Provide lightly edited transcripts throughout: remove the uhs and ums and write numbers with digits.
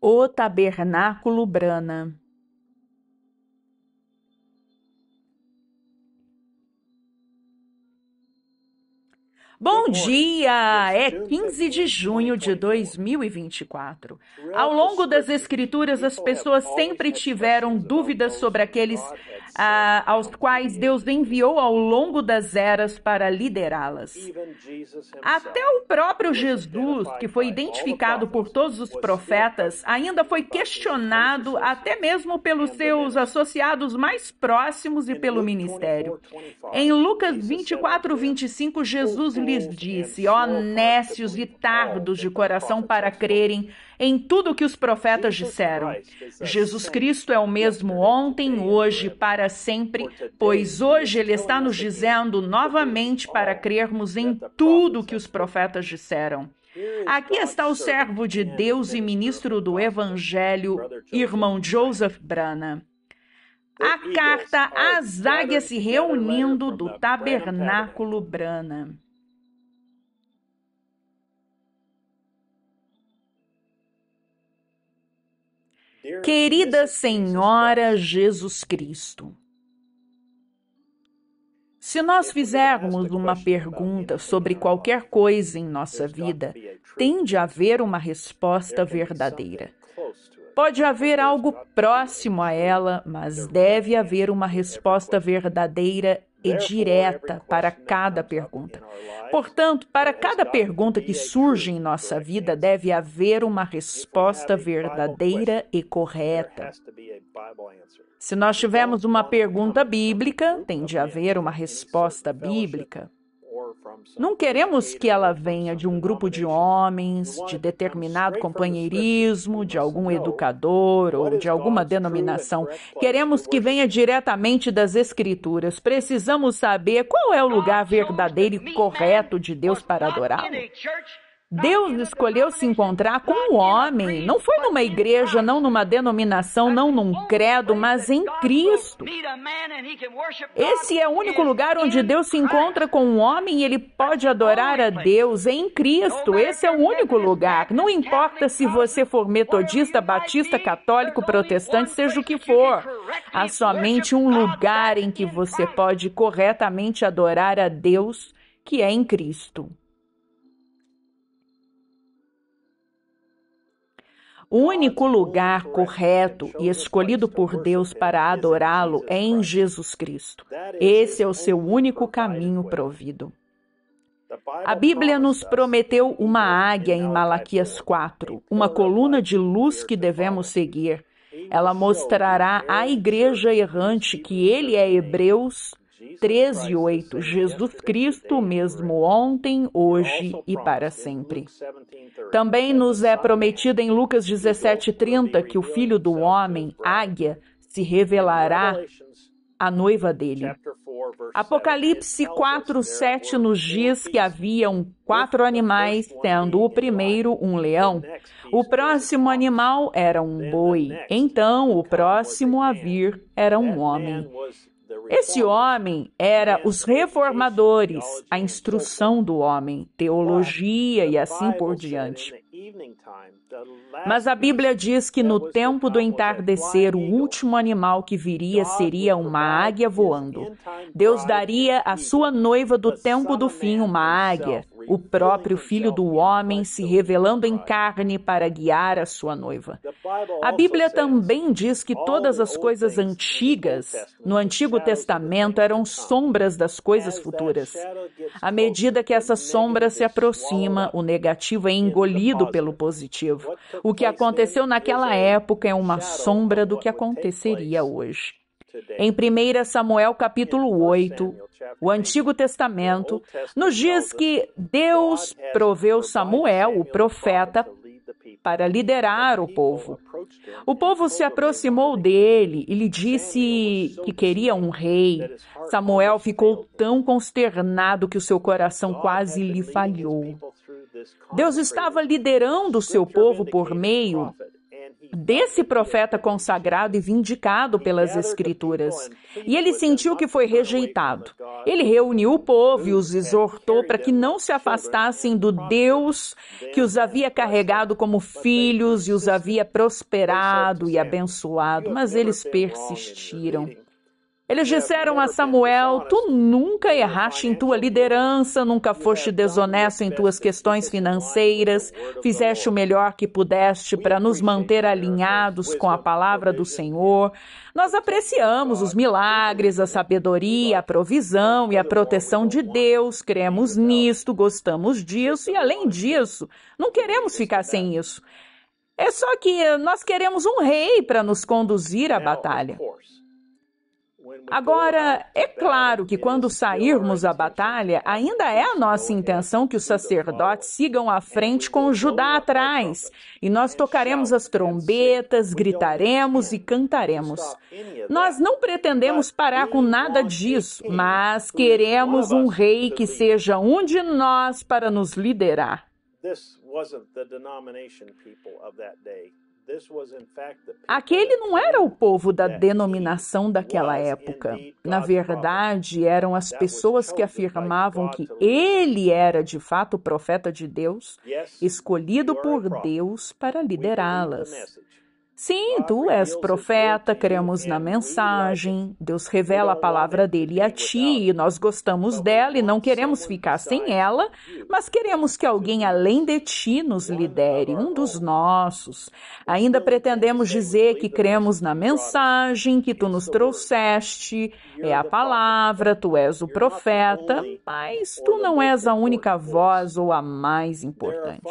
O Tabernáculo Brana. Bom dia! É 15 de junho de 2024. Ao longo das Escrituras, as pessoas sempre tiveram dúvidas sobre aqueles aos quais Deus enviou ao longo das eras para liderá-las. Até o próprio Jesus, que foi identificado por todos os profetas, ainda foi questionado até mesmo pelos seus associados mais próximos e pelo ministério. Em Lucas 24, 25, Jesus lhes disse: ó nécios e tardos de coração para crerem em tudo o que os profetas disseram. Jesus Cristo é o mesmo ontem, hoje, para sempre, pois hoje Ele está nos dizendo novamente para crermos em tudo o que os profetas disseram. Aqui está o servo de Deus e ministro do Evangelho, irmão Joseph Brana. A carta às águias se reunindo do Tabernáculo Brana. Querida Senhora Jesus Cristo, se nós fizermos uma pergunta sobre qualquer coisa em nossa vida, tem de haver uma resposta verdadeira. Pode haver algo próximo a ela, mas deve haver uma resposta verdadeira e direta para cada pergunta. Portanto, para cada pergunta que surge em nossa vida, deve haver uma resposta verdadeira e correta. Se nós tivermos uma pergunta bíblica, tem de haver uma resposta bíblica. Não queremos que ela venha de um grupo de homens, de determinado companheirismo, de algum educador ou de alguma denominação. Queremos que venha diretamente das Escrituras. Precisamos saber qual é o lugar verdadeiro e correto de Deus para adorá-lo. Deus escolheu se encontrar com o homem. Não foi numa igreja, não numa denominação, não num credo, mas em Cristo. Esse é o único lugar onde Deus se encontra com o homem e ele pode adorar a Deus em Cristo. Esse é o único lugar. Não importa se você for metodista, batista, católico, protestante, seja o que for. Há somente um lugar em que você pode corretamente adorar a Deus, que é em Cristo. O único lugar correto e escolhido por Deus para adorá-lo é em Jesus Cristo. Esse é o seu único caminho provido. A Bíblia nos prometeu uma águia em Malaquias 4, uma coluna de luz que devemos seguir. Ela mostrará à igreja errante que ele é Hebreus 13:8, Jesus Cristo, mesmo ontem, hoje e para sempre. Também nos é prometido em Lucas 17:30 que o Filho do Homem, águia, se revelará à noiva dele. Apocalipse 4:7 nos diz que haviam 4 animais, sendo o primeiro um leão. O próximo animal era um boi. Então, o próximo a vir era um homem. Esse homem era os reformadores, a instrução do homem, teologia e assim por diante. Mas a Bíblia diz que no tempo do entardecer, o último animal que viria seria uma águia voando. Deus daria à sua noiva do tempo do fim uma águia, o próprio Filho do Homem se revelando em carne para guiar a sua noiva. A Bíblia também diz que todas as coisas antigas no Antigo Testamento eram sombras das coisas futuras. À medida que essa sombra se aproxima, o negativo é engolido pelo positivo. O que aconteceu naquela época é uma sombra do que aconteceria hoje. Em 1 Samuel capítulo 8, o Antigo Testamento, nos diz que Deus proveu Samuel, o profeta, para liderar o povo. O povo se aproximou dele e lhe disse que queria um rei. Samuel ficou tão consternado que o seu coração quase lhe falhou. Deus estava liderando o seu povo por meio desse profeta consagrado e vindicado pelas Escrituras. E ele sentiu que foi rejeitado. Ele reuniu o povo e os exortou para que não se afastassem do Deus que os havia carregado como filhos e os havia prosperado e abençoado, mas eles persistiram. Eles disseram a Samuel: tu nunca erraste em tua liderança, nunca foste desonesto em tuas questões financeiras, fizeste o melhor que pudeste para nos manter alinhados com a palavra do Senhor. Nós apreciamos os milagres, a sabedoria, a provisão e a proteção de Deus, cremos nisto, gostamos disso e, além disso, não queremos ficar sem isso. É só que nós queremos um rei para nos conduzir à batalha. Agora, é claro que quando sairmos à batalha, ainda é a nossa intenção que os sacerdotes sigam à frente com Judá atrás, e nós tocaremos as trombetas, gritaremos e cantaremos. Nós não pretendemos parar com nada disso, mas queremos um rei que seja um de nós para nos liderar. Aquele não era o povo da denominação daquela época. Na verdade, eram as pessoas que afirmavam que ele era de fato o profeta de Deus, escolhido por Deus para liderá-las. Sim, tu és profeta, cremos na mensagem, Deus revela a palavra dele a ti e nós gostamos dela e não queremos ficar sem ela, mas queremos que alguém além de ti nos lidere, um dos nossos. Ainda pretendemos dizer que cremos na mensagem que tu nos trouxeste, é a palavra, tu és o profeta, mas tu não és a única voz ou a mais importante.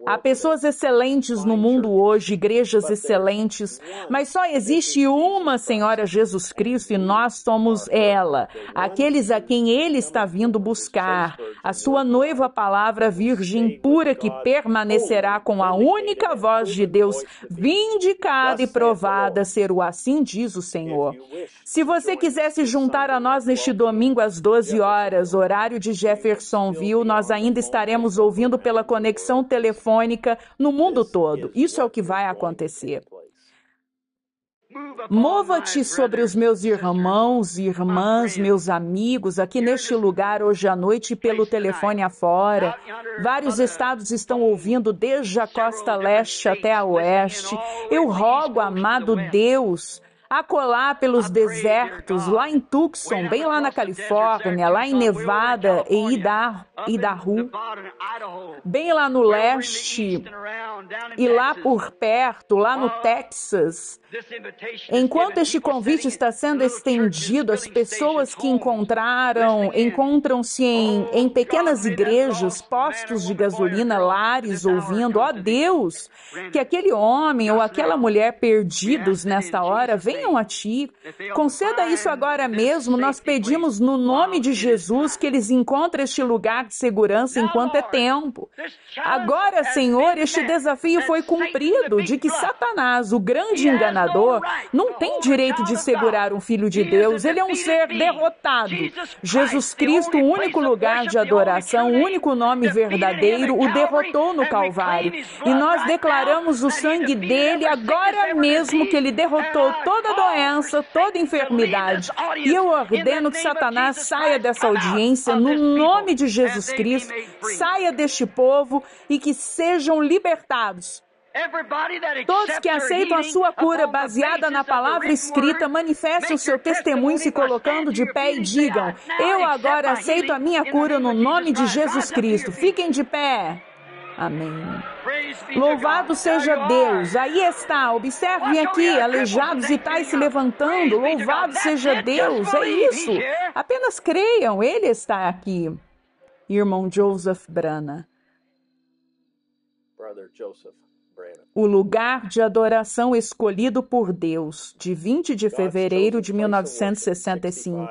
Há pessoas excelentes no mundo hoje, igrejas excelentes, mas só existe uma Senhora Jesus Cristo e nós somos ela, aqueles a quem ele está vindo buscar, a sua noiva palavra virgem pura que permanecerá com a única voz de Deus vindicada e provada ser o assim diz o Senhor. Se você quiser se juntar a nós neste domingo às 12 horas, horário de Jeffersonville, nós ainda estaremos ouvindo pela conexão telefônica no mundo todo. Isso é o que vai acontecer. Mova-te sobre os meus irmãos e irmãs, meus amigos, aqui neste lugar hoje à noite pelo telefone afora. Vários estados estão ouvindo desde a costa leste até a oeste. Eu rogo, amado Deus, acolá pelos desertos, lá em Tucson, bem lá na Califórnia, lá em Nevada e Idaho, bem lá no leste e lá por perto, lá no Texas. Enquanto este convite está sendo estendido, as pessoas que encontram-se em pequenas igrejas, postos de gasolina, lares, ouvindo, ó Deus, que aquele homem ou aquela mulher perdidos nesta hora venham a Ti. Conceda isso agora mesmo, nós pedimos no nome de Jesus que eles encontrem este lugar de segurança enquanto é tempo. Agora, Senhor, este desafio foi cumprido, de que Satanás, o grande enganador, não tem direito de segurar um filho de Deus. Ele é um ser derrotado. Jesus Cristo, o único lugar de adoração, o único nome verdadeiro, o derrotou no Calvário. E nós declaramos o sangue dele agora mesmo que ele derrotou toda doença, toda enfermidade. E eu ordeno que Satanás saia dessa audiência no nome de Jesus Cristo, saia deste povo e que sejam libertados. Todos que aceitam a sua cura baseada na palavra escrita, manifestem o seu testemunho se colocando de pé e digam: eu agora aceito a minha cura no nome de Jesus Cristo. Fiquem de pé. Amém. Louvado seja Deus. Aí está, observem aqui, aleijados e tais se levantando. Louvado seja Deus. É isso. Apenas creiam, Ele está aqui. Irmão Joseph Branham. O lugar de adoração escolhido por Deus, de 20 de fevereiro de 1965.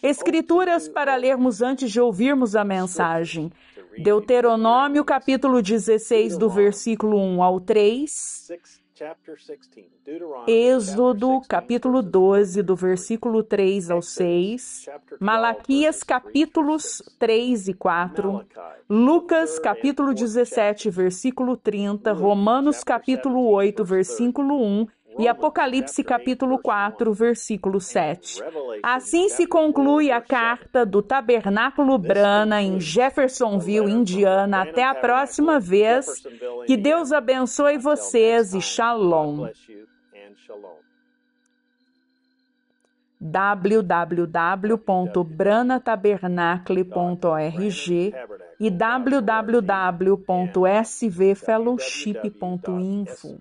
Escrituras para lermos antes de ouvirmos a mensagem. Deuteronômio, capítulo 16, do versículo 1 ao 3. Êxodo, capítulo 12, do versículo 3 ao 6, Malaquias, capítulos 3 e 4, Lucas, capítulo 17, versículo 30, Romanos, capítulo 8, versículo 1, e Apocalipse, capítulo 4, versículo 7. Assim se conclui a carta do Tabernáculo Brana em Jeffersonville, Indiana. Até a próxima vez. Que Deus abençoe vocês e shalom. www.branatabernacle.org e www.svfellowship.info.